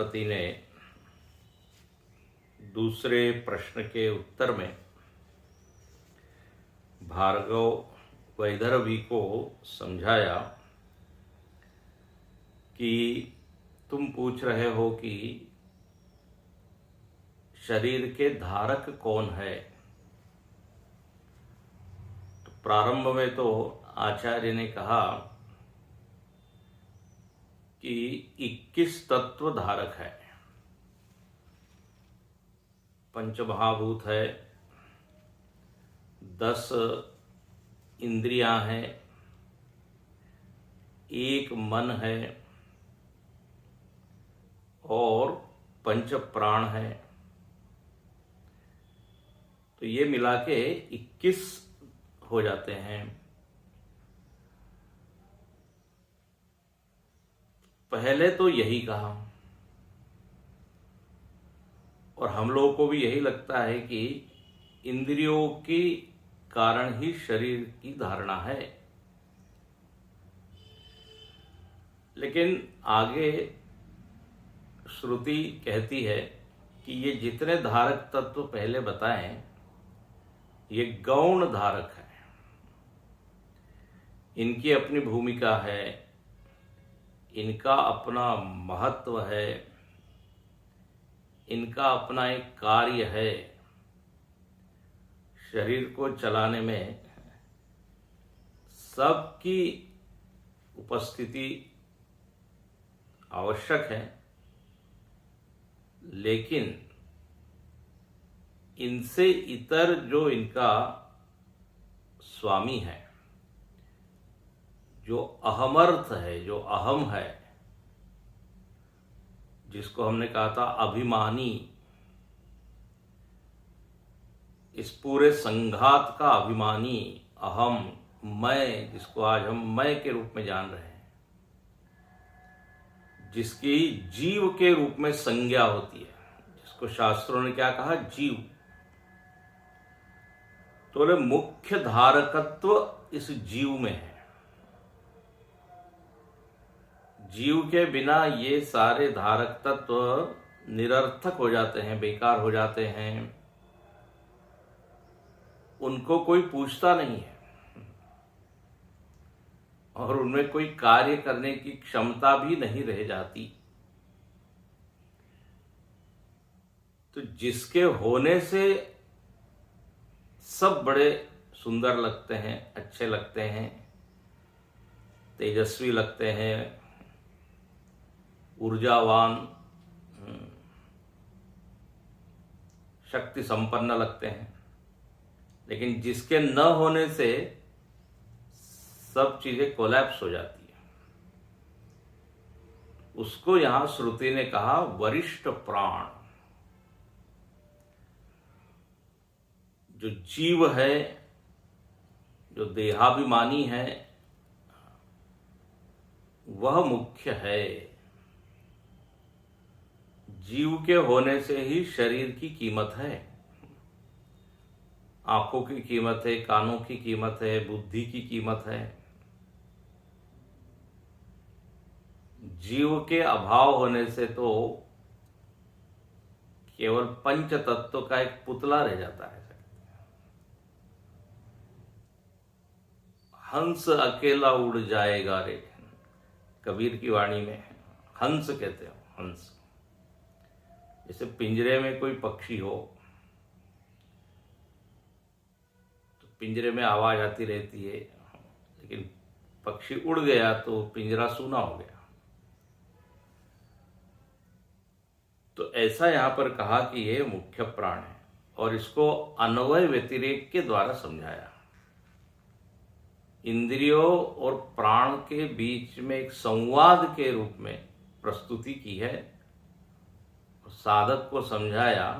प्रजापति ने दूसरे प्रश्न के उत्तर में भार्गव वैदर्भी को समझाया कि तुम पूछ रहे हो कि शरीर के धारक कौन है। तो प्रारंभ में तो आचार्य ने कहा कि 21 तत्व धारक है, पंचमहाभूत है, 10 इंद्रियां हैं, एक मन है और 5 प्राण है। तो ये मिला के 21 हो जाते हैं। पहले तो यही कहा और हम लोगों को भी यही लगता है कि इंद्रियों के कारण ही शरीर की धारणा है, लेकिन आगे श्रुति कहती है कि ये जितने धारक तत्व पहले बताएं ये गौण धारक है, इनकी अपनी भूमिका है, इनका अपना महत्व है, इनका अपना एक कार्य है। शरीर को चलाने में सबकी उपस्थिति आवश्यक है, लेकिन इनसे इतर जो इनका स्वामी है, जो अहमर्थ है, जो अहम है, जिसको हमने कहा था अभिमानी, इस पूरे संघात का अभिमानी अहम, मैं, जिसको आज हम मैं के रूप में जान रहे हैं, जिसकी जीव के रूप में संज्ञा होती है, जिसको शास्त्रों ने क्या कहा, जीव। तो बोले मुख्य धारकत्व इस जीव में है। जीव के बिना ये सारे धारक तत्व निरर्थक हो जाते हैं, बेकार हो जाते हैं, उनको कोई पूछता नहीं है और उनमें कोई कार्य करने की क्षमता भी नहीं रह जाती। तो जिसके होने से सब बड़े सुंदर लगते हैं, अच्छे लगते हैं, तेजस्वी लगते हैं, ऊर्जावान, शक्ति संपन्न लगते हैं, लेकिन जिसके न होने से सब चीजें कोलैप्स हो जाती है, उसको यहां श्रुति ने कहा वरिष्ठ प्राण। जो जीव है, जो देहाभिमानी है, वह मुख्य है। जीव के होने से ही शरीर की कीमत है, आंखों की कीमत है, कानों की कीमत है, बुद्धि की कीमत है। जीव के अभाव होने से तो केवल पंच तत्व का एक पुतला रह जाता है। हंस अकेला उड़ जाएगा रे, कबीर की वाणी में हंस कहते हो, हंस। जैसे पिंजरे में कोई पक्षी हो तो पिंजरे में आवाज आती रहती है, लेकिन पक्षी उड़ गया तो पिंजरा सूना हो गया। तो ऐसा यहां पर कहा कि यह मुख्य प्राण है और इसको अन्वय व्यतिरेक के द्वारा समझाया। इंद्रियों और प्राण के बीच में एक संवाद के रूप में प्रस्तुति की है। साधक को समझाया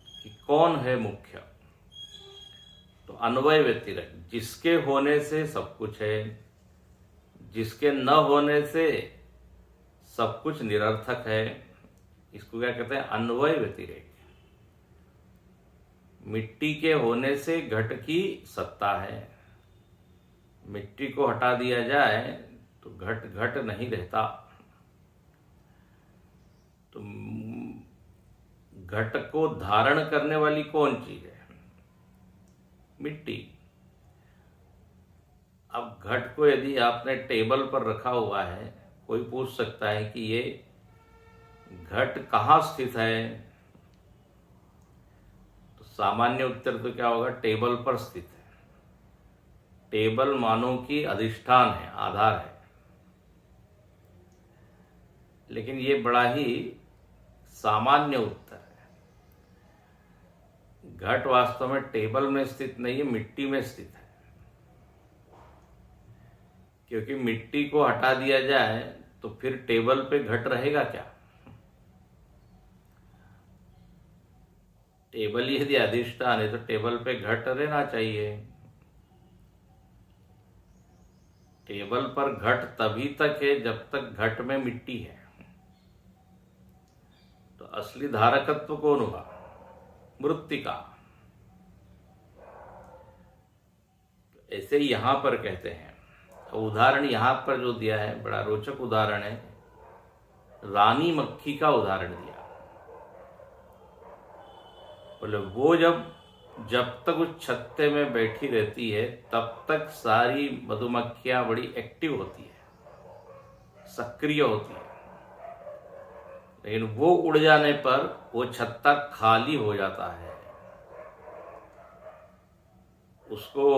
कि कौन है मुख्य। तो अन्वय व्यतिरेक, जिसके होने से सब कुछ है, जिसके न होने से सब कुछ निरर्थक है, इसको क्या कहते हैं, अन्वय व्यतिरेक। मिट्टी के होने से घट की सत्ता है, मिट्टी को हटा दिया जाए तो घट घट नहीं रहता। घट को धारण करने वाली कौन चीज है? मिट्टी। अब घट को यदि आपने टेबल पर रखा हुआ है, कोई पूछ सकता है कि ये घट कहाँ स्थित है, तो सामान्य उत्तर तो क्या होगा? टेबल पर स्थित है। टेबल मानो की अधिष्ठान है, आधार है। लेकिन ये बड़ा ही सामान्य उत्तर है। घट वास्तव में टेबल में स्थित नहीं है, मिट्टी में स्थित है। क्योंकि मिट्टी को हटा दिया जाए तो फिर टेबल पे घट रहेगा क्या? टेबल यदि अधिष्ठान है तो टेबल पे घट रहना चाहिए। टेबल पर घट तभी तक है जब तक घट में मिट्टी है। तो असली धारकत्व कौन हुआ? मृत्तिका। ऐसे ही यहां पर कहते हैं। उदाहरण यहां पर जो दिया है बड़ा रोचक उदाहरण है। रानी मक्खी का उदाहरण दिया। बोले वो जब तक उस छत्ते में बैठी रहती है तब तक सारी मधुमक्खियां बड़ी एक्टिव होती है, सक्रिय होती है। लेकिन वो उड़ जाने पर वो छत्ता खाली हो जाता है। उसको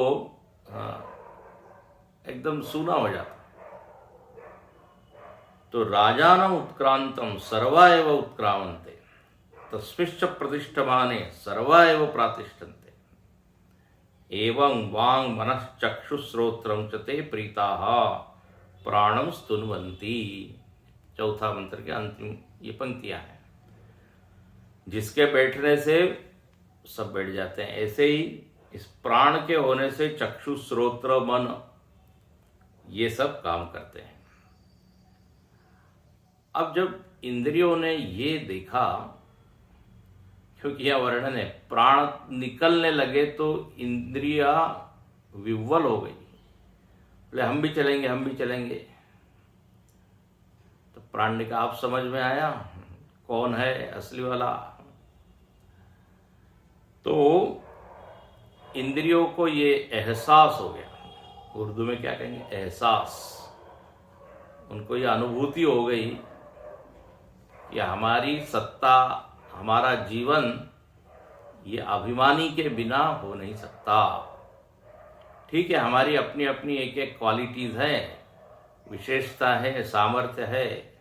एकदम सूना हो जाता है। तो राजानम उत्क्रांतम सर्वा एव उत्क्रामन्ते तस्मिश्च प्रतिष्ठमाने सर्वा एव प्रातिष्ठन्ते एवं वांग मनः चक्षुश्रोत्रम च ते प्रीताः प्राणम स्तुन्वन्ति। चौथा मंत्र के अंतिम ये पंक्तियां हैं। जिसके बैठने से सब बैठ जाते हैं, ऐसे ही इस प्राण के होने से चक्षु श्रोत्र मन ये सब काम करते हैं। अब जब इंद्रियों ने ये देखा, क्योंकि यह वर्णन है, प्राण निकलने लगे तो इंद्रिया विह्वल हो गई। बोले हम भी चलेंगे, हम भी चलेंगे। तो प्राण ने कहा आप समझ में आया कौन है असली वाला? तो इंद्रियों को ये एहसास हो गया। उर्दू में क्या कहेंगे? एहसास। उनको ये अनुभूति हो गई कि हमारी सत्ता, हमारा जीवन ये अभिमानी के बिना हो नहीं सकता। ठीक है, हमारी अपनी अपनी एक एक क्वालिटीज है, विशेषता है, सामर्थ्य है,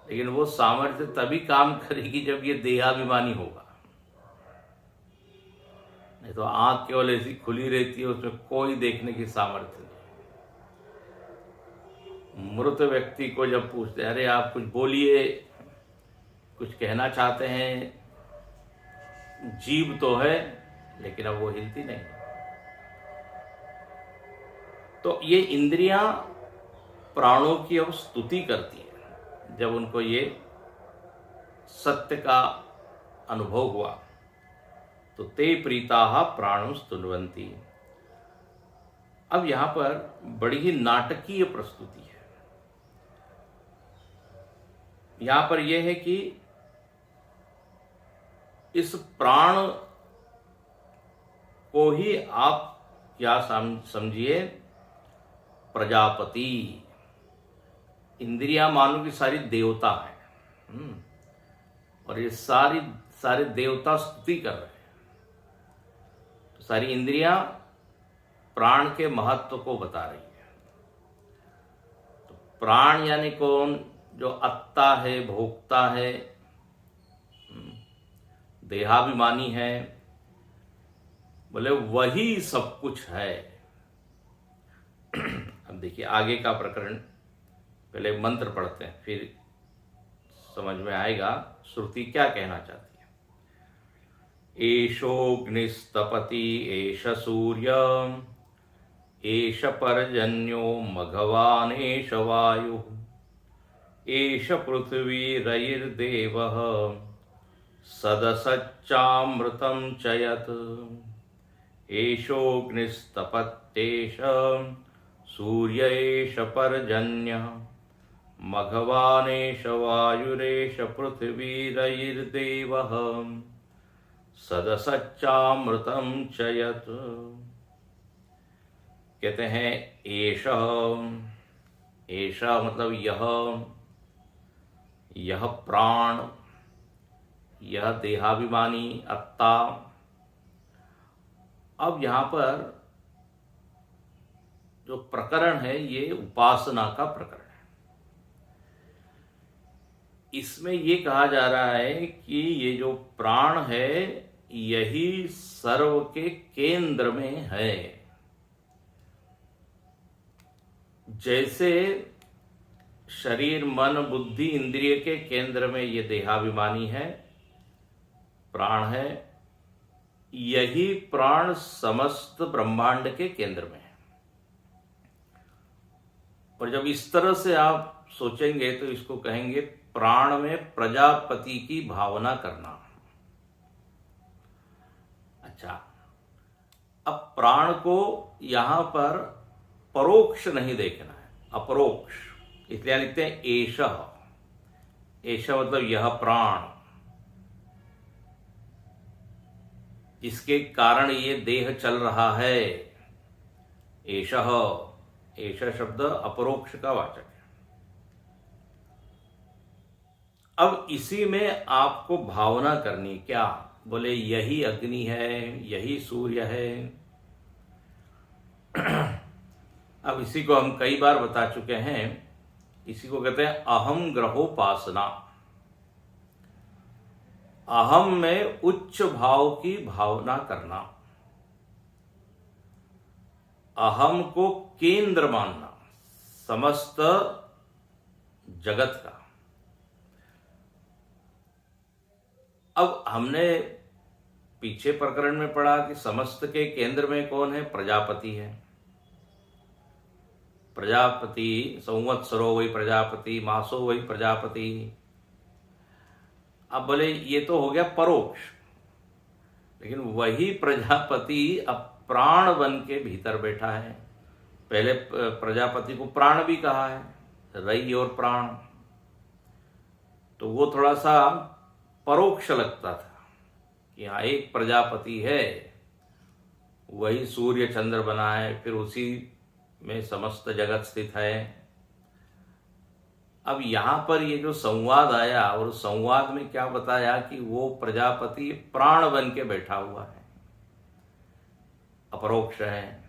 लेकिन वो सामर्थ्य तभी काम करेगी जब ये देहाभिमानी होगा। नहीं तो आंख केवल ऐसी खुली रहती है, उसमें कोई देखने की सामर्थ्य नहीं। मृत व्यक्ति को जब पूछते हैं अरे आप कुछ बोलिए, कुछ कहना चाहते हैं, जीभ तो है लेकिन अब वो हिलती नहीं। तो ये इंद्रियां प्राणों की अब स्तुति करती है जब उनको ये सत्य का अनुभव हुआ। तो ते प्रीताः प्राणं स्तुन्वन्ति। अब यहां पर बड़ी ही नाटकीय प्रस्तुति है। यहां पर यह है कि इस प्राण को ही आप क्या समझिए, प्रजापति। इंद्रियां मानो की सारी देवता है और ये सारे देवता स्तुति कर रहे हैं। तो सारी इंद्रियां प्राण के महत्व को बता रही है। तो प्राण यानी कौन? जो अत्ता है, भोक्ता है, देहाभिमानी है। बोले वही सब कुछ है। अब देखिए आगे का प्रकरण, पहले मंत्र पढ़ते हैं फिर समझ में आएगा श्रुति क्या कहना चाहती है। एषोऽग्निस्तपति एष सूर्य एष पर्जन्यो मघवान् एष वायुः एष पृथ्वी रयिर्देवः सदसच्चामृतं च यत् एषोऽग्निस्तपत्येष सूर्य एष पर्जन्यः मघवानेश वायुरेश पृथ्वीरयिर्देवः सदसच्चामृतं च यत्। कहते हैं एष, एषा मतलब यह प्राण, यह देहाभिमानी अत्ता। अब यहाँ पर जो प्रकरण है ये उपासना का प्रकरण है। इसमें ये कहा जा रहा है कि ये जो प्राण है यही सर्व के केंद्र में है। जैसे शरीर मन बुद्धि इंद्रिय के केंद्र में ये देहाभिमानी है, प्राण है, यही प्राण समस्त ब्रह्मांड के केंद्र में है। और जब इस तरह से आप सोचेंगे तो इसको कहेंगे प्राण में प्रजापति की भावना करना। अच्छा, अब प्राण को यहां पर परोक्ष नहीं देखना है, अपरोक्ष, इसलिए लिखते हैं एष। एष मतलब यह प्राण, जिसके कारण ये देह चल रहा है। एष, एष शब्द अपरोक्ष का वाचक है। अब इसी में आपको भावना करनी, क्या बोले यही अग्नि है, यही सूर्य है। अब इसी को हम कई बार बता चुके हैं, इसी को कहते हैं अहम ग्रहोपासना। अहम में उच्च भाव की भावना करना, अहम को केंद्र मानना समस्त जगत का। अब हमने पीछे प्रकरण में पढ़ा कि समस्त के केंद्र में कौन है? प्रजापति है। प्रजापति संवत्सरो वही प्रजापति, मासो वही प्रजापति। अब बोले ये तो हो गया परोक्ष, लेकिन वही प्रजापति अब प्राण बन के भीतर बैठा है। पहले प्रजापति को प्राण भी कहा है, रई और प्राण, तो वो थोड़ा सा परोक्ष लगता था कि हाँ एक प्रजापति है, वही सूर्य चंद्र बना है, फिर उसी में समस्त जगत स्थित है। अब यहां पर ये जो संवाद आया, और संवाद में क्या बताया कि वो प्रजापति प्राण बन के बैठा हुआ है, अपरोक्ष है।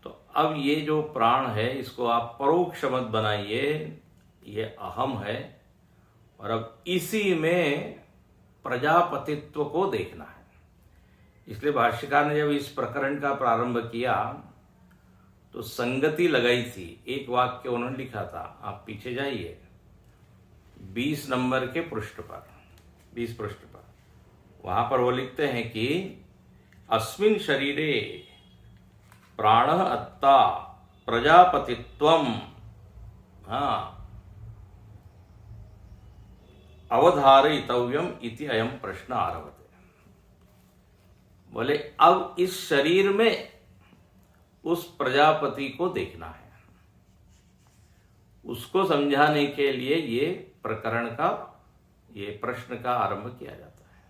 तो अब ये जो प्राण है इसको आप परोक्ष मत बनाइए, ये अहम है, और अब इसी में प्रजापतित्व को देखना है। इसलिए भाष्यकार ने जब इस प्रकरण का प्रारंभ किया तो संगति लगाई थी। एक वाक्य उन्होंने लिखा था, आप पीछे जाइए 20 नंबर के पृष्ठ पर, 20 पृष्ठ पर, वहां पर वो लिखते हैं कि अस्मिन् शरीरे प्राणः अत्ता प्रजापतित्वम अवधारयितव्यम इति अयं प्रश्न आरभते। बोले अब इस शरीर में उस प्रजापति को देखना है, उसको समझाने के लिए ये प्रकरण का, ये प्रश्न का आरंभ किया जाता है।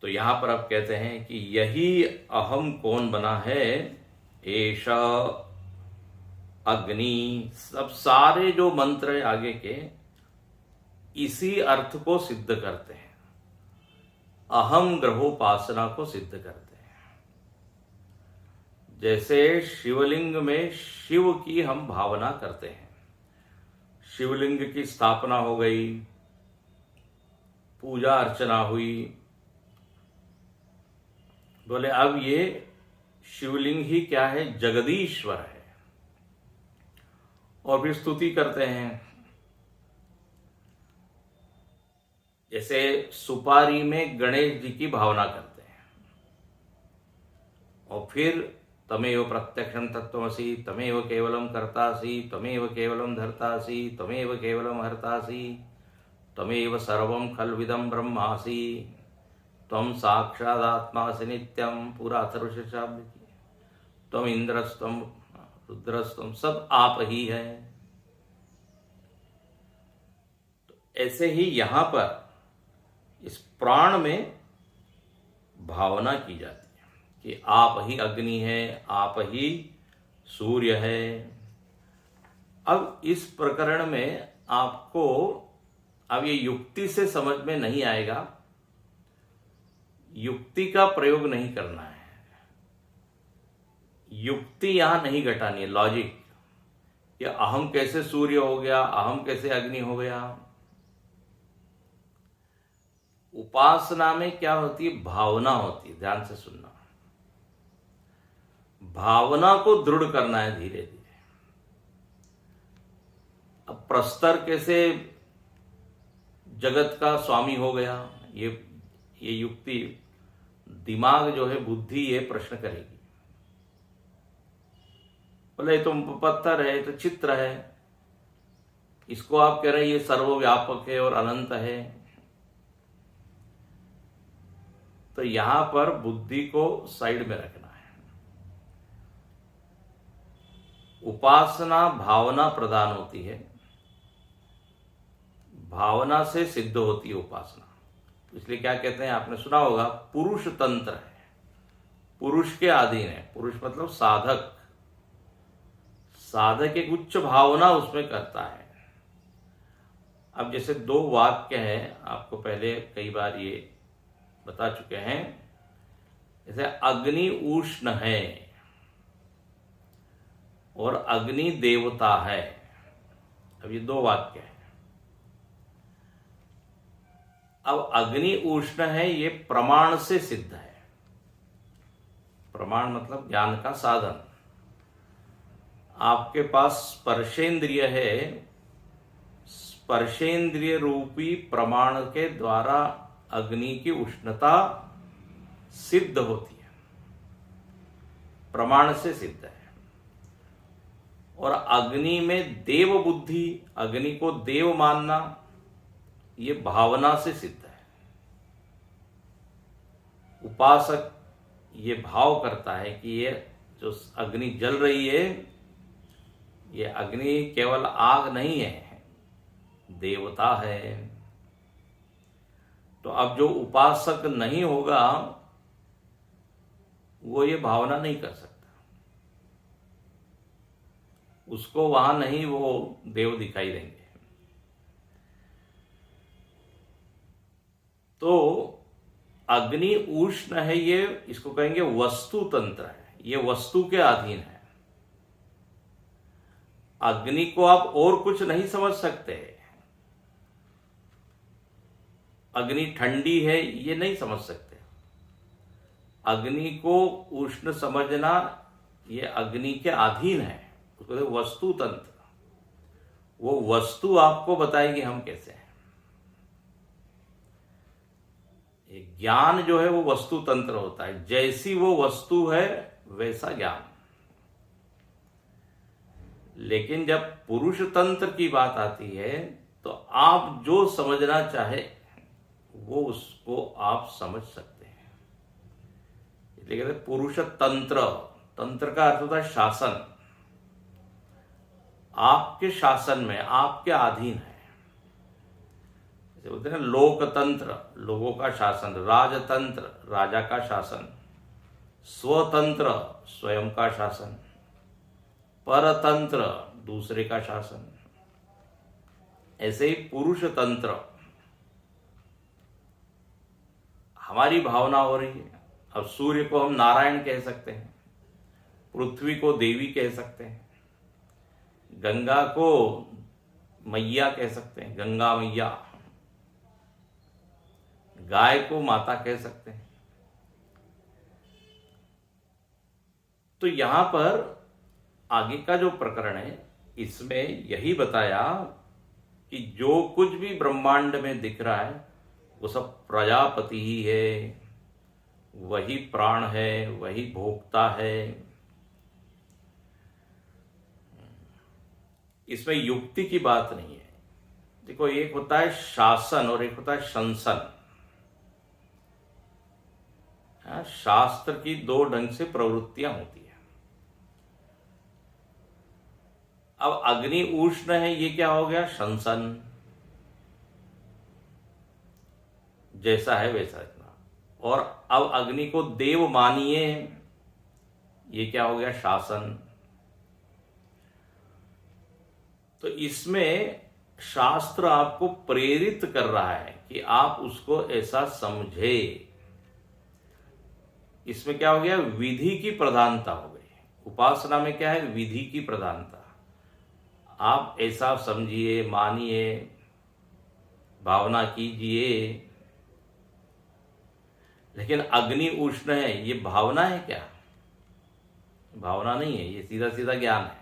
तो यहां पर अब कहते हैं कि यही अहम कौन बना है? एष अग्नि। सब सारे जो मंत्र आगे के इसी अर्थ को सिद्ध करते हैं, अहम ग्रहोपासना को सिद्ध करते हैं। जैसे शिवलिंग में शिव की हम भावना करते हैं, शिवलिंग की स्थापना हो गई, पूजा अर्चना हुई, बोले अब ये शिवलिंग ही क्या है? जगदीश्वर है। और फिर स्तुति करते हैं, जैसे सुपारी में गणेश जी की भावना करते हैं, और फिर तमेव प्रत्यक्षं तत्त्वमसि, तमेव केवलं कर्तासि, तमेव केवलं धर्तासि, तमेव केवलं हर्तासि, तमेव सर्वं खल्विदं ब्रह्मासि, त्वं साक्षादात्मासि नित्यं। पूरा अथर्वशीर्षाब्द की, त्वं इंद्रस्त्वं रुद्रस्तम, सब आप ही है। तो ऐसे ही यहां पर इस प्राण में भावना की जाती है कि आप ही अग्नि है, आप ही सूर्य है। अब इस प्रकरण में आपको अब ये युक्ति से समझ में नहीं आएगा, युक्ति का प्रयोग नहीं करना है, युक्ति यहां नहीं घटानी है, लॉजिक, कि अहम कैसे सूर्य हो गया, अहम कैसे अग्नि हो गया। उपासना में क्या होती है, भावना होती है। ध्यान से सुनना, भावना को दृढ़ करना है धीरे धीरे। अब प्रस्तर कैसे जगत का स्वामी हो गया, ये युक्ति, दिमाग जो है, बुद्धि, ये प्रश्न करेगी। बोले तो पत्थर है, तो चित्र है, इसको आप कह रहे हैं ये सर्वव्यापक है और अनंत है। तो यहां पर बुद्धि को साइड में रखना है। उपासना भावना प्रदान होती है, भावना से सिद्ध होती है उपासना। इसलिए क्या कहते हैं, आपने सुना होगा, पुरुष तंत्र है, पुरुष के अधीन है। पुरुष मतलब साधक, साधक एक उच्च भावना उसमें करता है। अब जैसे दो वाक्य हैं, आपको पहले कई बार ये बता चुके हैं, जैसे अग्नि उष्ण है और अग्नि देवता है। अब ये दो वाक्य हैं। अब अग्नि उष्ण है, ये प्रमाण से सिद्ध है। प्रमाण मतलब ज्ञान का साधन। आपके पास स्पर्शेंद्रिय है, स्पर्शेंद्रिय रूपी प्रमाण के द्वारा अग्नि की उष्णता सिद्ध होती है, प्रमाण से सिद्ध है। और अग्नि में देव बुद्धि, अग्नि को देव मानना, ये भावना से सिद्ध है। उपासक ये भाव करता है कि ये जो अग्नि जल रही है, ये अग्नि केवल आग नहीं है, देवता है। तो अब जो उपासक नहीं होगा वो ये भावना नहीं कर सकता, उसको वहां नहीं वो देव दिखाई देंगे। तो अग्नि उष्ण है, ये इसको कहेंगे वस्तु तंत्र है, ये वस्तु के अधीन है। अग्नि को आप और कुछ नहीं समझ सकते। अग्नि ठंडी है ये नहीं समझ सकते। अग्नि को उष्ण समझना, ये अग्नि के अधीन है, उसको वस्तु तंत्र। वो वस्तु आपको बताएगी हम कैसे हैं। ज्ञान जो है वो वस्तु तंत्र होता है, जैसी वो वस्तु है वैसा ज्ञान। लेकिन जब पुरुष तंत्र की बात आती है तो आप जो समझना चाहे वो उसको आप समझ सकते हैं। इसलिए कहते हैं पुरुष तंत्र। तंत्र का अर्थ होता है शासन, आपके शासन में, आपके अधीन है। जैसे बोलते हैं ना लोकतंत्र, लोगों का शासन, राजतंत्र, राजा का शासन, स्वतंत्र, स्वयं का शासन, परतंत्र, दूसरे का शासन। ऐसे ही पुरुष तंत्र, हमारी भावना हो रही है। अब सूर्य को हम नारायण कह सकते हैं, पृथ्वी को देवी कह सकते हैं, गंगा को मैया कह सकते हैं, गंगा मैया, गाय को माता कह सकते हैं। तो यहां पर आगे का जो प्रकरण है इसमें यही बताया कि जो कुछ भी ब्रह्मांड में दिख रहा है वो सब प्रजापति ही है, वही प्राण है, वही भोक्ता है। इसमें युक्ति की बात नहीं है। देखो, एक होता है शासन और एक होता है शंसन। शास्त्र की दो ढंग से प्रवृत्तियां होती है। अब अग्नि उष्ण है, ये क्या हो गया? शंसन, जैसा है वैसा इतना। और अब अग्नि को देव मानिए, ये क्या हो गया? शासन। तो इसमें शास्त्र आपको प्रेरित कर रहा है कि आप उसको ऐसा समझे। इसमें क्या हो गया? विधि की प्रधानता हो गई। उपासना में क्या है? विधि की प्रधानता। आप ऐसा समझिए, मानिए, भावना कीजिए। लेकिन अग्नि उष्ण है, ये भावना है क्या? भावना नहीं है, ये सीधा सीधा ज्ञान है।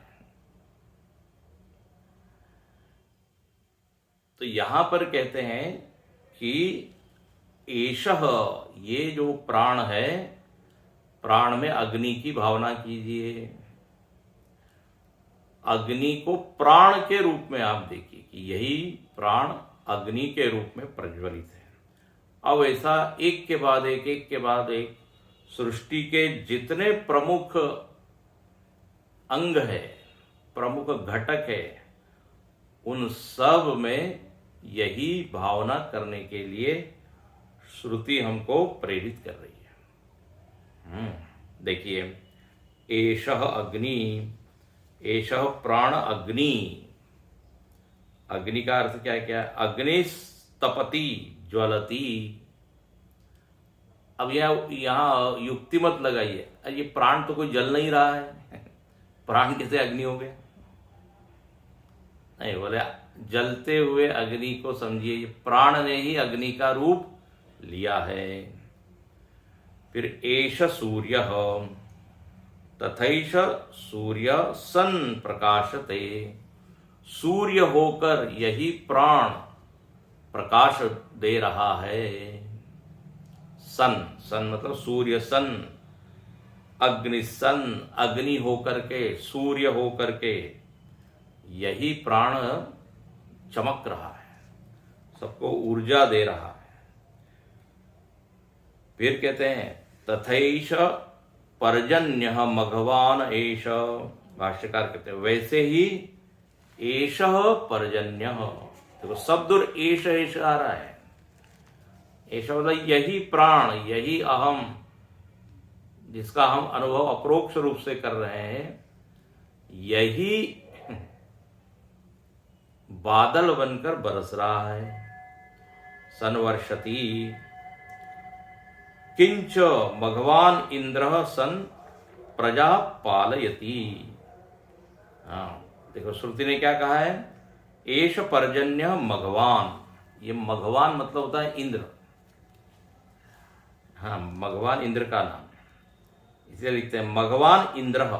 तो यहां पर कहते हैं कि एषः, ये जो प्राण है, प्राण में अग्नि की भावना कीजिए। अग्नि को प्राण के रूप में आप देखिए कि यही प्राण अग्नि के रूप में प्रज्वलित है। अब ऐसा एक के बाद एक सृष्टि के जितने प्रमुख अंग है, प्रमुख घटक है, उन सब में यही भावना करने के लिए श्रुति हमको प्रेरित कर रही है। देखिए, एषः अग्नि, एषः प्राण अग्नि। अग्नि का अर्थ क्या है? अग्निस्तपति ज्वलती। अब यहां युक्ति मत लगाइए, ये प्राण तो कोई जल नहीं रहा है, प्राण कैसे अग्नि हो गया? नहीं, बोले जलते हुए अग्नि को समझिए, ये प्राण ने ही अग्नि का रूप लिया है। फिर एष सूर्य, तथैष सूर्य सन प्रकाशते। सूर्य होकर यही प्राण प्रकाश दे रहा है। सन, सन मतलब सूर्य सन, अग्नि सन, अग्नि होकर के, सूर्य होकर के यही प्राण चमक रहा है, सबको ऊर्जा दे रहा है। फिर कहते हैं तथैष पर्जन्यः मघवान एष। भाष्यकार कहते हैं वैसे ही एषः पर्जन्यः। देखो शब्द और एष एष आ रहा है। एष मतलब यही प्राण, यही अहम, जिसका हम अनुभव अप्रोक्ष रूप से कर रहे हैं, यही बादल बनकर बरस रहा है। सनवर्षति किंच भगवान इंद्र सन प्रजा पालयति। हाँ देखो, श्रुति ने क्या कहा है? एष पर्जन्य मघवान। ये मघवान मतलब होता है इंद्र। हाँ, मघवान इंद्र का नाम, इसलिए लिखते हैं मघवान इंद्र।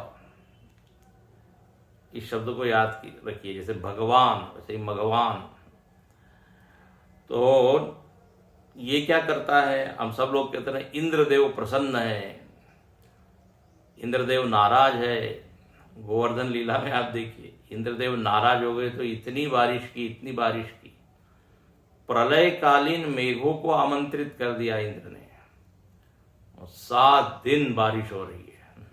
इस शब्द को याद रखिए, जैसे भगवान वैसे ही मघवान। तो ये क्या करता है? हम सब लोग कहते हैं इंद्रदेव प्रसन्न है, इंद्रदेव नाराज है। गोवर्धन लीला में आप देखिए, इंद्रदेव नाराज हो गए तो इतनी बारिश की, इतनी बारिश की, प्रलयकालीन मेघों को आमंत्रित कर दिया इंद्र ने, और 7 दिन बारिश हो रही है।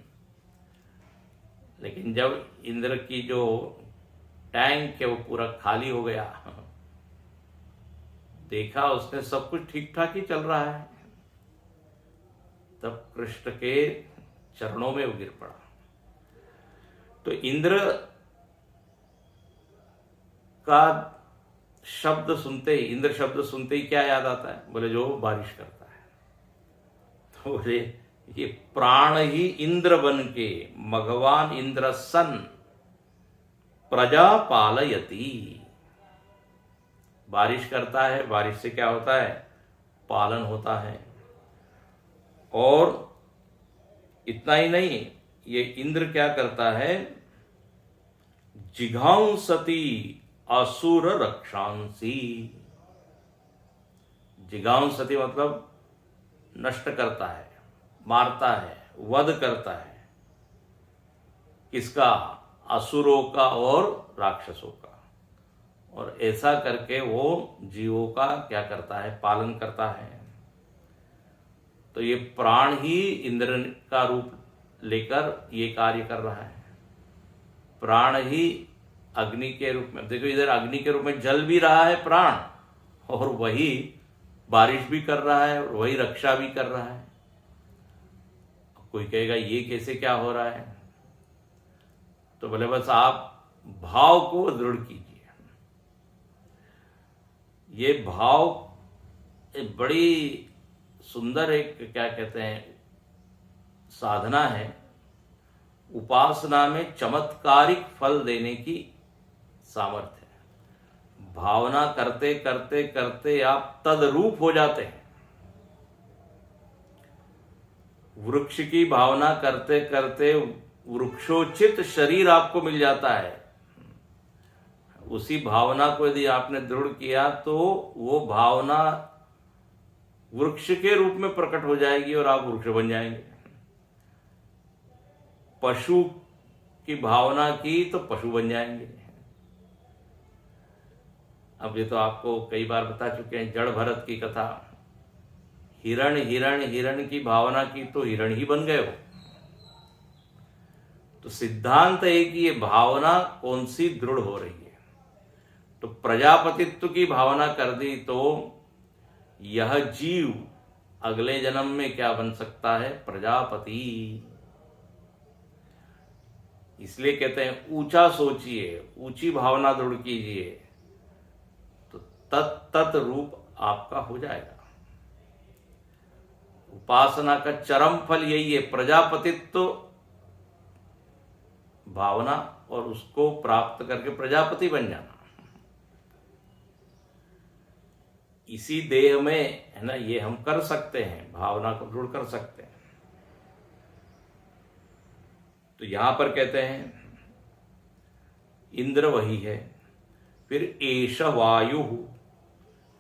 लेकिन जब इंद्र की जो टैंक है वो पूरा खाली हो गया, देखा उसने सब कुछ ठीक ठाक ही चल रहा है, तब कृष्ण के चरणों में वो गिर पड़ा। तो इंद्र का शब्द सुनते ही, इंद्र शब्द सुनते ही क्या याद आता है? बोले जो बारिश करता है। तो बोले ये प्राण ही इंद्र बन के, भगवान इंद्र सन प्रजा पालयति, बारिश करता है। बारिश से क्या होता है? पालन होता है। और इतना ही नहीं, ये इंद्र क्या करता है? जिघांसति असुर रक्षांसी। जिघांसति मतलब नष्ट करता है, मारता है, वध करता है। किसका? असुरों का और राक्षसों का। और ऐसा करके वो जीवों का क्या करता है? पालन करता है। तो ये प्राण ही इंद्र का रूप लेकर ये कार्य कर रहा है। प्राण ही अग्नि के रूप में, देखो इधर अग्नि के रूप में जल भी रहा है प्राण, और वही बारिश भी कर रहा है और वही रक्षा भी कर रहा है। कोई कहेगा ये कैसे क्या हो रहा है, तो बोले बस आप भाव को दृढ़ कीजिए। ये भाव एक बड़ी सुंदर एक क्या कहते हैं साधना है, उपासना में चमत्कारिक फल देने की सामर्थ्य है। भावना करते करते करते आप तदरूप हो जाते हैं। वृक्ष की भावना करते करते वृक्षोचित शरीर आपको मिल जाता है। उसी भावना को यदि आपने दृढ़ किया तो वो भावना वृक्ष के रूप में प्रकट हो जाएगी और आप वृक्ष बन जाएंगे। पशु की भावना की तो पशु बन जाएंगे। अब ये तो आपको कई बार बता चुके हैं, जड़ भरत की कथा। हिरण हिरण हिरण की भावना की तो हिरण ही बन गए हो। तो सिद्धांत है कि ये भावना कौन सी दृढ़ हो रही है। तो प्रजापतित्व की भावना कर दी तो यह जीव अगले जन्म में क्या बन सकता है, प्रजापति। इसलिए कहते हैं ऊंचा सोचिए, ऊंची भावना दृढ़ कीजिए, तो तत् रूप आपका हो जाएगा। उपासना का चरम फल यही है, प्रजापतित्व भावना, और उसको प्राप्त करके प्रजापति बन जाना। इसी देह में है ना, ये हम कर सकते हैं, भावना को दृढ़ कर सकते हैं। तो यहां पर कहते हैं इंद्र वही है, फिर एष वायु,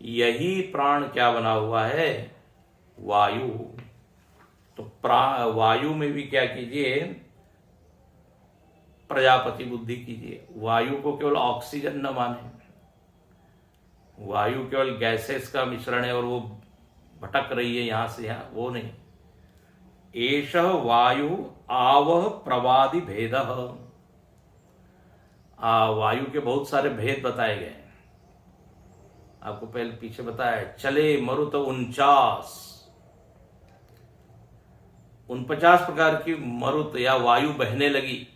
यही प्राण क्या बना हुआ है, वायु। तो वायु में भी क्या कीजिए, प्रजापति बुद्धि कीजिए। वायु को केवल ऑक्सीजन न माने, वायु केवल गैसेस का मिश्रण है और वो भटक रही है यहां से यहां, वो नहीं। एष वायु आवह प्रवादि भेद, वायु के बहुत सारे भेद बताए गए हैं। आपको पहले पीछे बताया, चले मरुत 49 प्रकार की मरुत या वायु बहने लगी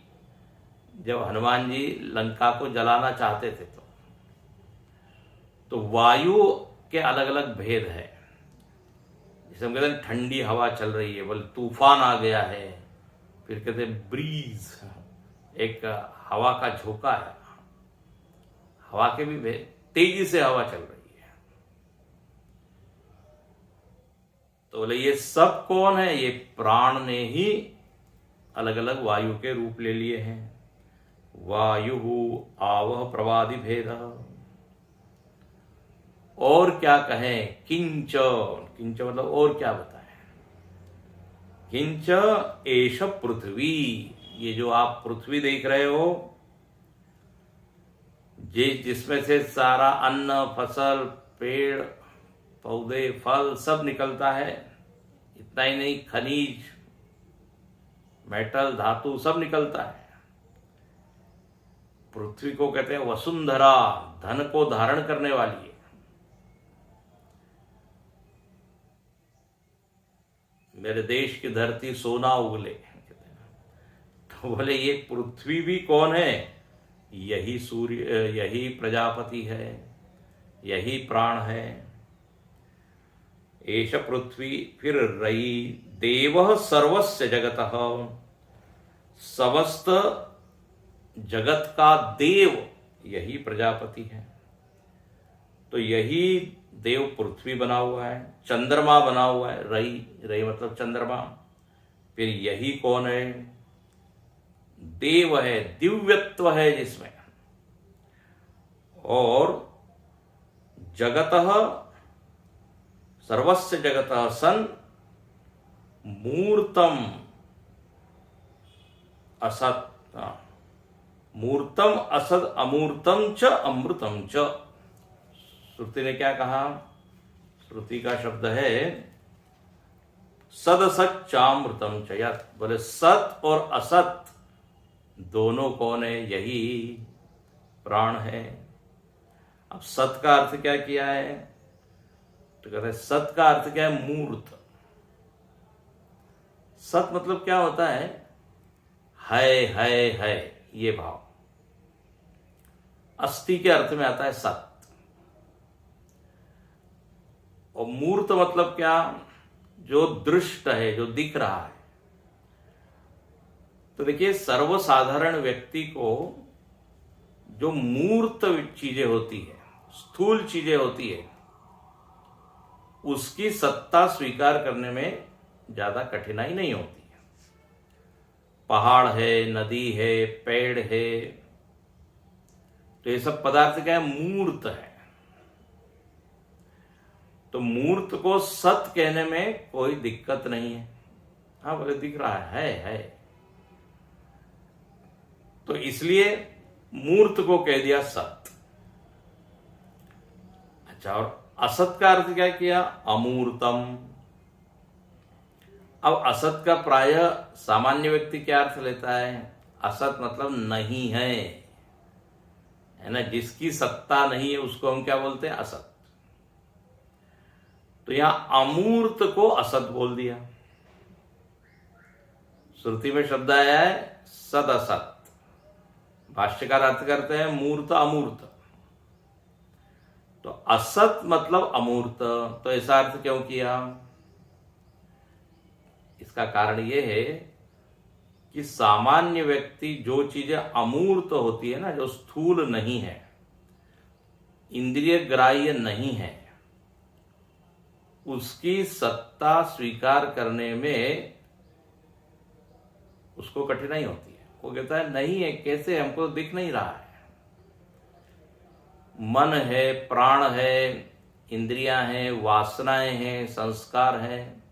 जब हनुमान जी लंका को जलाना चाहते थे। तो वायु के अलग अलग भेद है। जैसे हम कहते हैं ठंडी हवा चल रही है, बोले तूफान आ गया है। फिर कहते हैं ब्रीज, एक हवा का झोंका है। हवा के भी भेद, तेजी से हवा चल रही है। तो बोले ये सब कौन है, ये प्राण ने ही अलग अलग वायु के रूप ले लिए हैं। वायु आवह प्रवादि भेद। और क्या कहें, किंच, किंच मतलब और क्या बताएं। किंच एष पृथ्वी, ये जो आप पृथ्वी देख रहे हो, जिसमें से सारा अन्न, फसल, पेड़ पौधे, फल सब निकलता है। इतना ही नहीं, खनिज, मेटल, धातु सब निकलता है। पृथ्वी को कहते हैं वसुंधरा, धन को धारण करने वाली है। मेरे देश की धरती सोना उगले, तो बोले ये पृथ्वी भी कौन है, यही सूर्य, यही प्रजापति है, यही प्राण है। एष पृथ्वी, फिर रई देव सर्वस्य जगतः, समस्त जगत का देव यही प्रजापति है। तो यही देव पृथ्वी बना हुआ है, चंद्रमा बना हुआ है, रई, रई मतलब चंद्रमा। फिर यही कौन है, देव है, दिव्यत्व है जिसमें। और जगतः, सर्वस्य जगतः सन मूर्तम असत, मूर्तम असद अमूर्तम च अमृतम च। श्रुति ने क्या कहा, श्रुति का शब्द है सद सच चामृतम चयत। बोले सत और असत दोनों कौन है, यही प्राण है। अब सत का अर्थ क्या किया है? तो कहते हैं सत का अर्थ क्या है? मूर्त। सत मतलब क्या होता है? है ये भाव। अस्थि के अर्थ में आता है सत। और मूर्त मतलब क्या? जो दृष्ट है, जो दिख रहा है। तो देखिए, सर्वसाधारण व्यक्ति को जो मूर्त चीजें होती है, स्थूल चीजें होती है, उसकी सत्ता स्वीकार करने में ज्यादा कठिनाई नहीं होती है। पहाड़ है, नदी है, पेड़ है, तो ये सब पदार्थ क्या है? मूर्त है। तो मूर्त को सत कहने में कोई दिक्कत नहीं है। हाँ, बोले दिख रहा है। तो इसलिए मूर्त को कह दिया सत। अच्छा, और असत का अर्थ क्या किया? अमूर्तम। अब असत का प्राय सामान्य व्यक्ति क्या अर्थ लेता है? असत मतलब नहीं है ना, जिसकी सत्ता नहीं है उसको हम क्या बोलते हैं? असत। तो यहां अमूर्त को असत बोल दिया। श्रुति में शब्द आया है सद असत। भाष्यकार अर्थ करते हैं मूर्त अमूर्त। तो असत मतलब अमूर्त। तो ऐसा अर्थ क्यों किया? इसका कारण यह है कि सामान्य व्यक्ति जो चीजें अमूर्त होती है ना, जो स्थूल नहीं है, इंद्रिय ग्राह्य नहीं है, उसकी सत्ता स्वीकार करने में उसको कठिनाई होती है। वो कहता है नहीं है, कैसे, हमको दिख नहीं रहा है। मन है, प्राण है, इंद्रियां हैं, वासनाएं हैं, संस्कार हैं,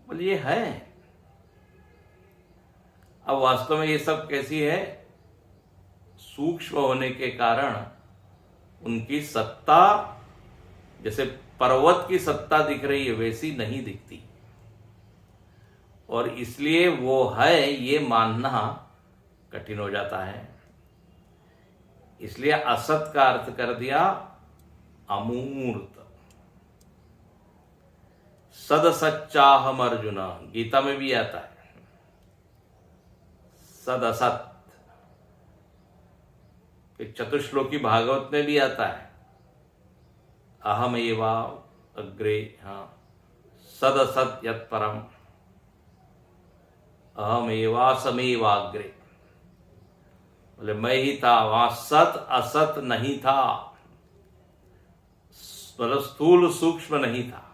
बोलिए है। अब वास्तव में ये सब कैसी है? सूक्ष्म होने के कारण उनकी सत्ता, जैसे पर्वत की सत्ता दिख रही है, वैसी नहीं दिखती। और इसलिए वो है ये मानना कठिन हो जाता है। इसलिए असत का अर्थ कर दिया अमूर्त। सद सच्चाहम अर्जुन, गीता में भी आता है सद असत। एक चतुश्लोकी भागवत में भी आता है अहम एवा अग्रे, हाँ, सद असत यत् परम अहम एवा समेवाग्रे। बोले मैं ही था, वहां सत असत नहीं था, मतलब स्थूल सूक्ष्म नहीं था।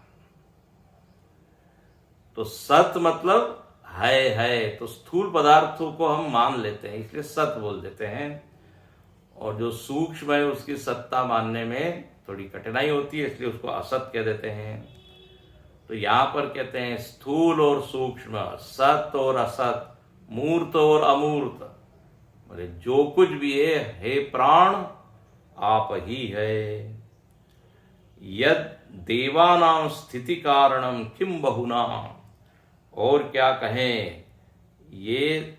तो सत मतलब है, तो स्थूल पदार्थों को हम मान लेते हैं, इसलिए सत बोल देते हैं। और जो सूक्ष्म है उसकी सत्ता मानने में थोड़ी कठिनाई होती है, इसलिए उसको असत कह देते हैं। तो यहां पर कहते हैं स्थूल और सूक्ष्म, सत और असत, मूर्त और अमूर्त, बोले जो कुछ भी है, हे प्राण आप ही है। यद देवानां स्थिति कारणम किम बहुना, और क्या कहें, ये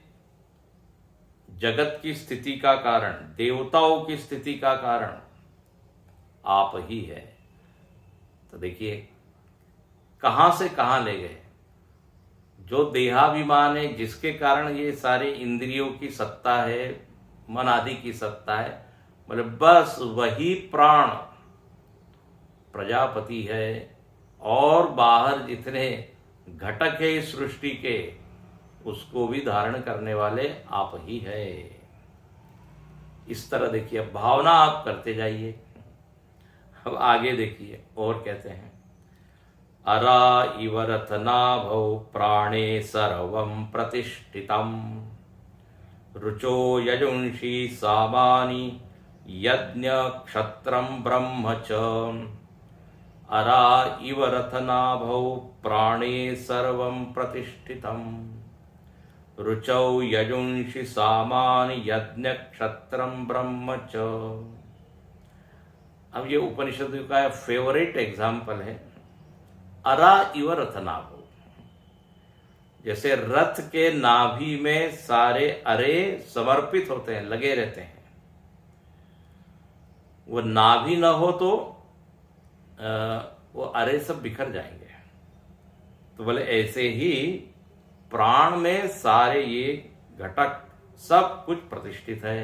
जगत की स्थिति का कारण, देवताओं की स्थिति का कारण आप ही है। तो देखिए कहां से कहां ले गए। जो देहाभिमान है, जिसके कारण ये सारे इंद्रियों की सत्ता है, मन आदि की सत्ता है, बोले बस वही प्राण प्रजापति है। और बाहर जितने घटक है इस सृष्टि के, उसको भी धारण करने वाले आप ही है। इस तरह देखिए, भावना आप करते जाइए। अब आगे देखिए और कहते हैं अरा इव रथनाभौ प्राणे सर्वं प्रतिष्ठितम् रुचो यजुंषि सामानि यज्ञ क्षत्रं ब्रह्म च। अरा इव रथनाभौ प्राणे सर्वं प्रतिष्ठितम् रुचौ यजुंषि सामानि यज्ञ क्षत्रं ब्रह्म च। अब ये उपनिषद का फेवरेट एग्जाम्पल है। अरा इव रथनाभौ, जैसे रथ के नाभि में सारे अरे समर्पित होते हैं, लगे रहते हैं। वो नाभि न हो तो वो अरे सब बिखर जाएंगे। तो बोले ऐसे ही प्राण में सारे ये घटक सब कुछ प्रतिष्ठित है।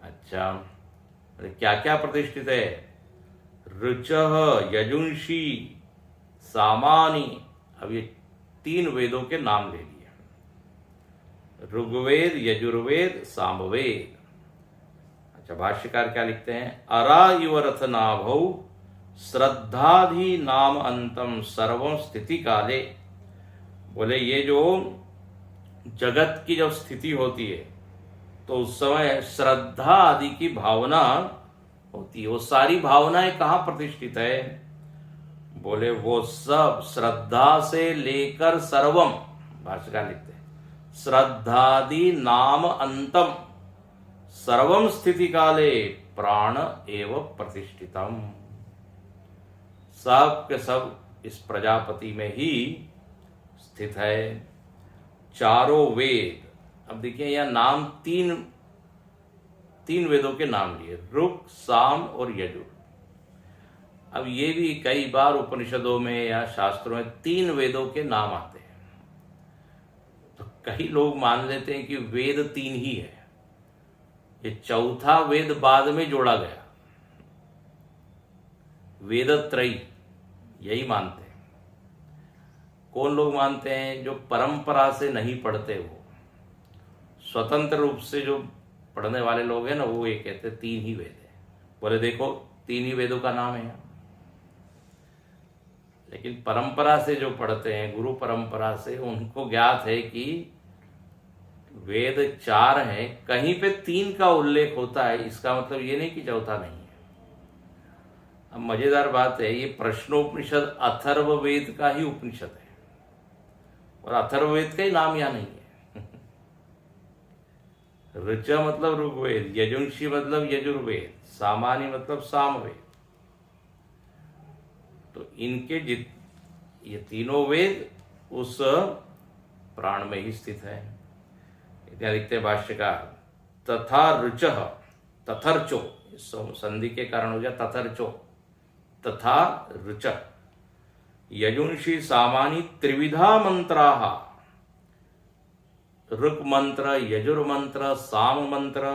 अच्छा, क्या क्या प्रतिष्ठित है? ऋचः, यजुंशी, सामानी। अब ये 3 वेदों के नाम ले लिए, ऋग्वेद, यजुर्वेद, सामवेद। अच्छा, भाष्यकार क्या लिखते हैं? अरा इव रथनाभौ श्रद्धाधि नाम अंतम सर्वं स्थिति काले। बोले ये जो जगत की जब स्थिति होती है तो उस समय श्रद्धा आदि की भावना होती है। वो सारी भावनाएं कहाँ प्रतिष्ठित है? बोले वो सब श्रद्धा से लेकर सर्वम, भाष्यकार लिखते हैं, श्रद्धादि नाम अंतम सर्वम स्थिति काले प्राण एव प्रतिष्ठितम। सब के सब इस प्रजापति में ही स्थित है। चारों वेद, अब देखिए यह नाम तीन वेदों के नाम लिए, ऋक्, साम और यजुर। अब ये भी कई बार उपनिषदों में या शास्त्रों में 3 वेदों के नाम आते हैं। तो कई लोग मान लेते हैं कि वेद 3 ही है, ये चौथा वेद बाद में जोड़ा गया, वेदत्रयी, यही मानते हैं। कौन लोग मानते हैं? जो परंपरा से नहीं पढ़ते, वो स्वतंत्र रूप से जो पढ़ने वाले लोग हैं ना, वो ये कहते हैं 3 ही वेद है। बोले देखो 3 ही वेदों का नाम है। लेकिन परंपरा से जो पढ़ते हैं, गुरु परंपरा से, उनको ज्ञात है कि वेद 4 हैं, कहीं पे 3 का उल्लेख होता है। इसका मतलब ये नहीं कि चौथा नहीं है। अब मजेदार बात है, ये प्रश्नोपनिषद अथर्ववेद का ही उपनिषद है और अथर्ववेद का ही नाम यहाँ नहीं है। ऋच मतलब ऋग्वेद, यजुंशी मतलब यजुर्वेद, सामानी मतलब सामवेद। तो इनके ये तीनों वेद उस प्राण में ही स्थित है। इतना लिखते भाष्यकार, तथा ऋचः, तथर्चो, संधि के कारण हो गया तथर्चो, तथा ऋचः, यजुंशी सामानी त्रिविधा मंत्राः, ऋक् मंत्र, यजुर मंत्र, साम मंत्र,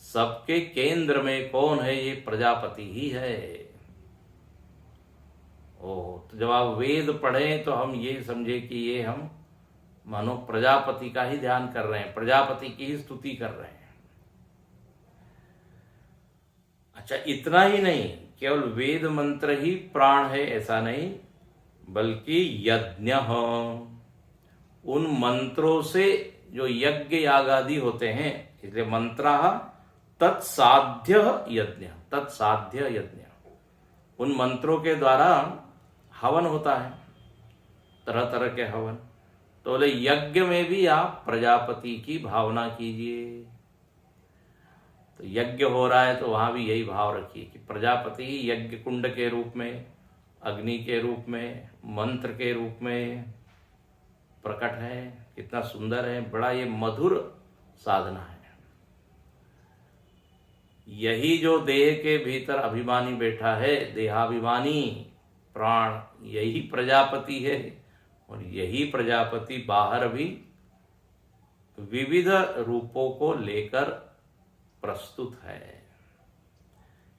सबके केंद्र में कौन है? ये प्रजापति ही है। तो जब आप वेद पढ़ें तो हम ये समझे कि ये हम मानो प्रजापति का ही ध्यान कर रहे हैं, प्रजापति की ही स्तुति कर रहे हैं। अच्छा, इतना ही नहीं, केवल वेद मंत्र ही प्राण है ऐसा नहीं, बल्कि यज्ञ, उन मंत्रों से जो यज्ञ याग आदि होते हैं, इसलिए मंत्रा तत्साध्य यज्ञ, तत्साध्य यज्ञ, उन मंत्रों के द्वारा हवन होता है, तरह तरह के हवन। तो बोले यज्ञ में भी आप प्रजापति की भावना कीजिए। तो यज्ञ हो रहा है तो वहां भी यही भाव रखिए कि प्रजापति यज्ञ कुंड के रूप में, अग्नि के रूप में, मंत्र के रूप में प्रकट है। कितना सुंदर है, बड़ा ये मधुर साधना है। यही जो देह के भीतर अभिमानी बैठा है, देहाभिमानी प्राण, यही प्रजापति है। और यही प्रजापति बाहर भी विविध रूपों को लेकर प्रस्तुत है।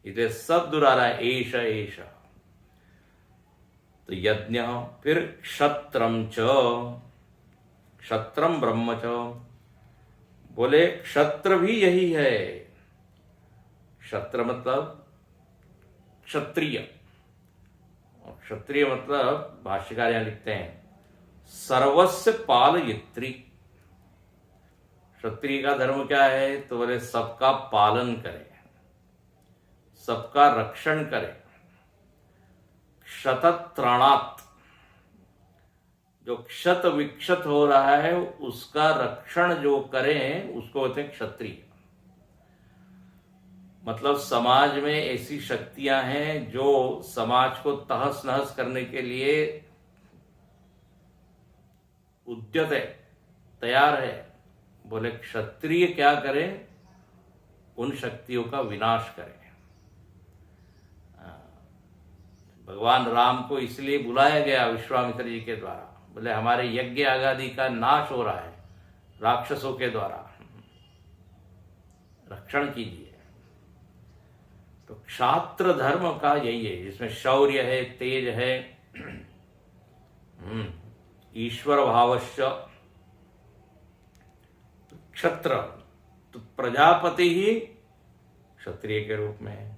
इसे सब दुरारा है, एष एष। तो यज्ञ, फिर क्षत्रम च, क्षत्रम ब्रह्म च, बोले क्षत्र भी यही है। क्षत्र मतलब क्षत्रिय, और क्षत्रिय मतलब भाष्यकार यहां लिखते हैं सर्वस्व पालयित्री। क्षत्रिय का धर्म क्या है? तो बोले सबका पालन करे, सबका रक्षण करे। क्षतत्राणात्, जो क्षत विक्षत हो रहा है उसका रक्षण जो करें उसको बोलते हैं क्षत्रिय। मतलब समाज में ऐसी शक्तियां हैं जो समाज को तहस नहस करने के लिए उद्यत है, तैयार है। बोले क्षत्रिय क्या करे? उन शक्तियों का विनाश करें। भगवान राम को इसलिए बुलाया गया विश्वामित्र जी के द्वारा, बोले हमारे यज्ञ आगादि का नाश हो रहा है राक्षसों के द्वारा, रक्षण कीजिए। तो क्षात्र धर्म का यही है, जिसमें शौर्य है, तेज है, ईश्वर भावश्च। क्षत्र तो प्रजापति ही क्षत्रिय के रूप में है।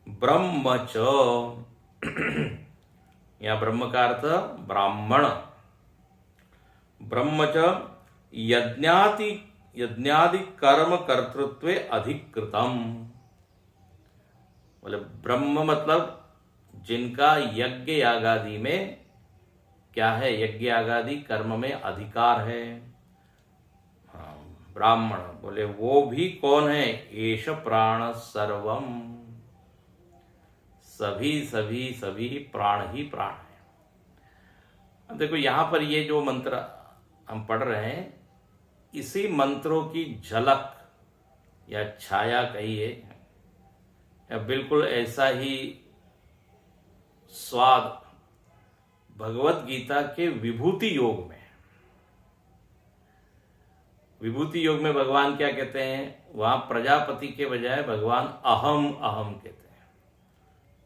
ब्रह्म च, या ब्रह्म का अर्थ ब्राह्मण। ब्रह्म च यज्ञादि कर्म कर्तृत्वे अधिकृतम। बोले ब्रह्म मतलब जिनका यज्ञ यागादि में क्या है, यज्ञ यागादि कर्म में अधिकार है। ब्राह्मण बोले वो भी कौन है, एष प्राण सर्वम, सभी प्राण ही प्राण है। अब देखो यहां पर ये जो मंत्र हम पढ़ रहे हैं, इसी मंत्रों की झलक या छाया कहिए, या बिल्कुल ऐसा ही स्वाद भगवत गीता के विभूति योग में। विभूति योग में भगवान क्या कहते हैं, वहां प्रजापति के बजाय भगवान अहम अहम कहते हैं।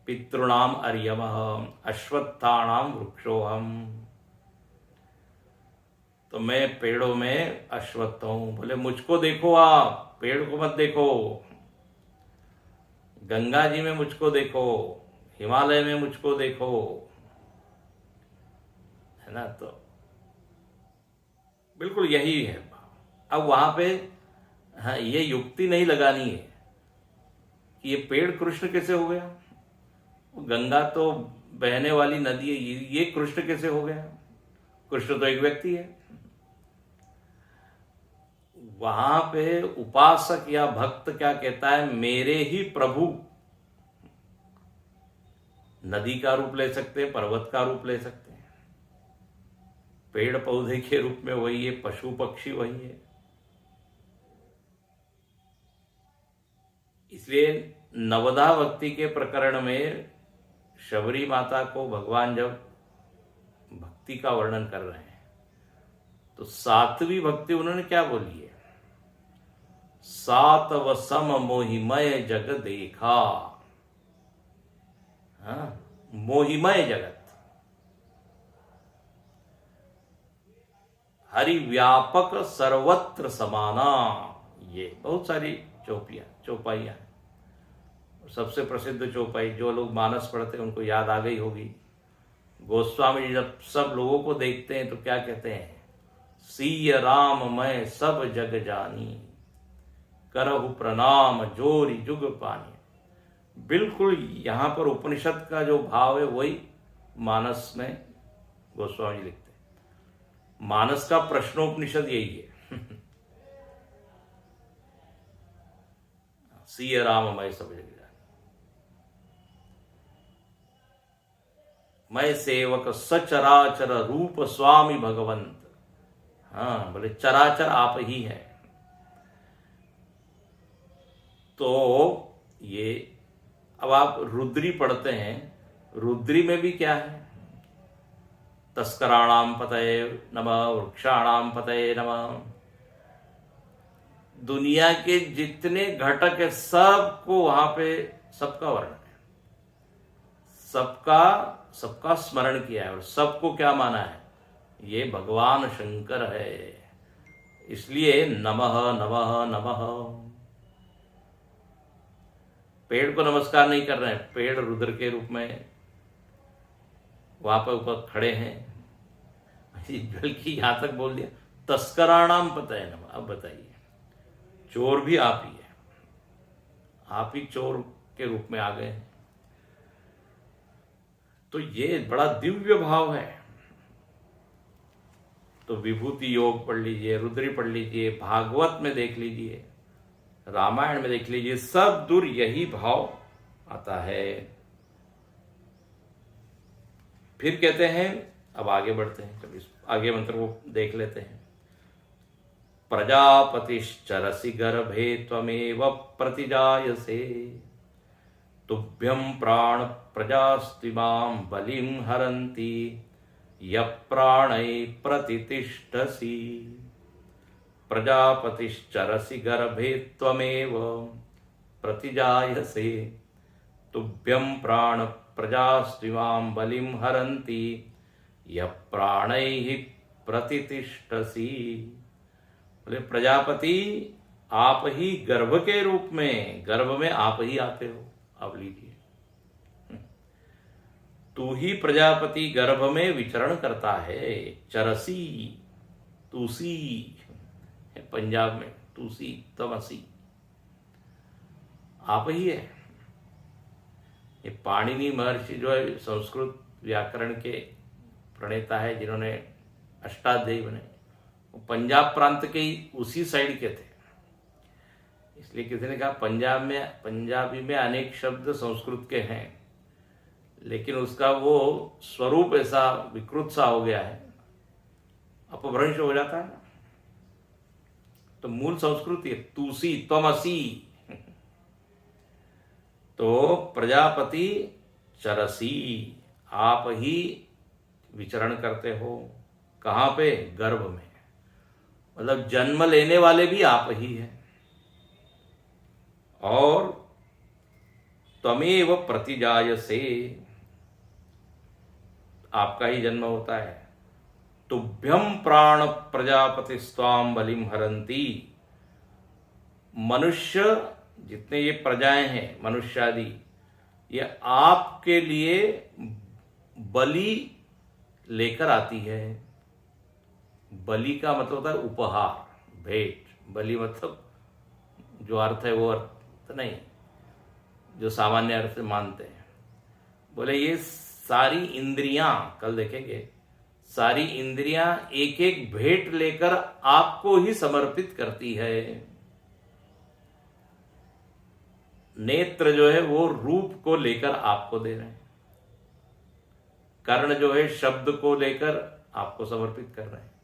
पितृणाम अर्यमः अश्वत्थानाम वृक्षोहम। तो मैं पेड़ों में अश्वत्थ हूं। बोले मुझको देखो, आप पेड़ को मत देखो। गंगा जी में मुझको देखो, हिमालय में मुझको देखो, है ना। तो बिल्कुल यही है। अब वहां पे हाँ, ये युक्ति नहीं लगानी है कि ये पेड़ कृष्ण कैसे हो गया, गंगा तो बहने वाली नदी है, ये कृष्ण कैसे हो गया। कृष्ण तो एक व्यक्ति है। वहां पे उपासक या भक्त क्या कहता है, मेरे ही प्रभु। नदी का रूप ले सकते हैं, पर्वत का रूप ले सकते हैं, पेड़ पौधे के रूप में वही है, पशु पक्षी वही है। इसलिए नवदा भक्ति के प्रकरण में शबरी माता को भगवान जब भक्ति का वर्णन कर रहे हैं, तो सातवीं भक्ति उन्होंने क्या बोली है, सातव सम मोहिमय जग देखा। हाँ, मोहिमय जगत, हरि व्यापक सर्वत्र समाना। ये बहुत सारी चौपाइयां हैं। सबसे प्रसिद्ध चौपाई जो लोग मानस पढ़ते हैं उनको याद आ गई होगी। गोस्वामी जी जब सब लोगों को देखते हैं तो क्या कहते हैं, सीय राम मैं सब जग जानी, करहु प्रणाम जोरी जुग पानी। बिल्कुल यहां पर उपनिषद का जो भाव है वही मानस में गोस्वामी जी लिखते हैं। मानस का प्रश्नोपनिषद यही है। सीय राम मैं सब जग जानी, मैं सेवक सचराचर रूप स्वामी भगवंत। हाँ, बोले चराचर आप ही है। तो ये अब आप रुद्री पढ़ते हैं, रुद्री में भी क्या है, तस्कराणाम पतये नमः, वृक्षाणाम पतये नमः। दुनिया के जितने घटक है सबको वहां पे सबका वर्णन है, सबका स्मरण किया है और सबको क्या माना है, ये भगवान शंकर है। इसलिए नमः नमः नमः। पेड़ को नमस्कार नहीं कर रहे हैं, पेड़ रुद्र के रूप में वहां पर ऊपर खड़े हैं। बल्कि यहां तक बोल दिया तस्कराणाम पतये नमः। अब बताइए, चोर भी आप ही है, आप ही चोर के रूप में आ गए। तो ये बड़ा दिव्य भाव है। तो विभूति योग पढ़ लीजिए, रुद्री पढ़ लीजिए, भागवत में देख लीजिए, रामायण में देख लीजिए, सब दूर यही भाव आता है। फिर कहते हैं, अब आगे बढ़ते हैं, कभी आगे मंत्र को देख लेते हैं। प्रजापतिश्चरसि गर्भे त्वमेव प्रतिजायसे तुभ्यं प्राण प्रजास्तिमां बलिं हरन्ति यः प्राणै प्रतितिष्ठसि प्रजापतिश्चरसि गर्भे त्वमेव प्रतिजायसे तुभ्यं प्राण प्रजास्तिमां बलिं हरन्ति यः प्राणैः प्रतितिष्ठसि। बोले प्रजापति आप ही गर्भ के रूप में, गर्भ में आप ही आते हो। अब लीजिए, तू ही प्रजापति गर्भ में विचरण करता है। चरसी, तूसी, पंजाब में तूसी तमसी, आप ही है। ये पाणिनि महर्षि जो है संस्कृत व्याकरण के प्रणेता है, जिन्होंने अष्टाध्यायी बने, वो पंजाब प्रांत के ही उसी साइड के थे। इसलिए किसी ने कहा पंजाबी में अनेक शब्द संस्कृत के हैं, लेकिन उसका वो स्वरूप ऐसा विकृत सा हो गया है, अपभ्रंश हो जाता है ना। तो मूल संस्कृति है तूसी त्वमसी। तो प्रजापति चरसी, आप ही विचरण करते हो। कहाँ पे? गर्भ में, मतलब जन्म लेने वाले भी आप ही हैं। और त्वमेव प्रतिजायसे, आपका ही जन्म होता है। तुभ्यं प्राण प्रजापतिस्त्वां बलिं हरन्ति, मनुष्य जितने ये प्रजाएं हैं मनुष्यादि, ये आपके लिए बलि लेकर आती है। बलि का मतलब होता है उपहार, भेंट। बलि मतलब जो अर्थ है वो अर्थ नहीं जो सामान्य अर्थ से मानते हैं। बोले ये सारी इंद्रियां, कल देखेंगे, सारी इंद्रियां एक एक भेंट लेकर आपको ही समर्पित करती है। नेत्र जो है वो रूप को लेकर आपको दे रहे हैं, कर्ण जो है शब्द को लेकर आपको समर्पित कर रहे हैं।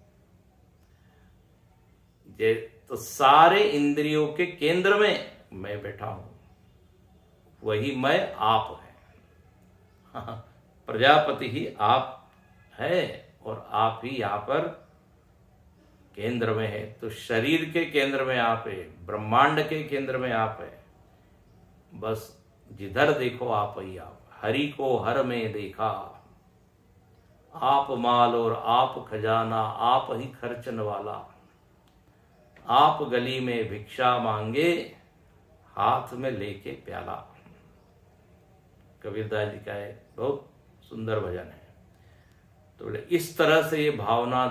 तो सारे इंद्रियों के केंद्र में मैं बैठा हूं, वही मैं आप है। प्रजापति ही आप है और आप ही यहां पर केंद्र में है। तो शरीर के केंद्र में आप है, ब्रह्मांड के केंद्र में आप है। बस जिधर देखो आप ही आप। हरि को हर में देखा, आप माल और आप खजाना, आप ही खर्चन वाला। आप गली में भिक्षा मांगे, हाथ में लेके प्याला। कबीरदास जी का है, बहुत सुंदर भजन है। तो बोले इस तरह से ये भावना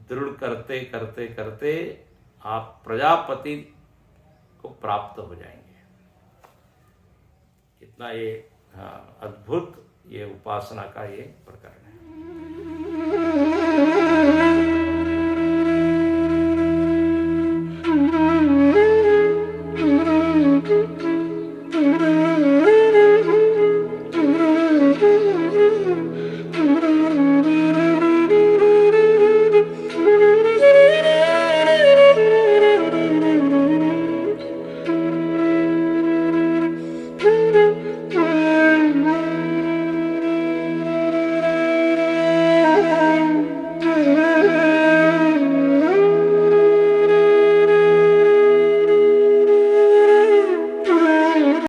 दृढ़ करते करते करते आप प्रजापति को प्राप्त हो जाएंगे। कितना ये अद्भुत ये उपासना का ये प्रकरण है।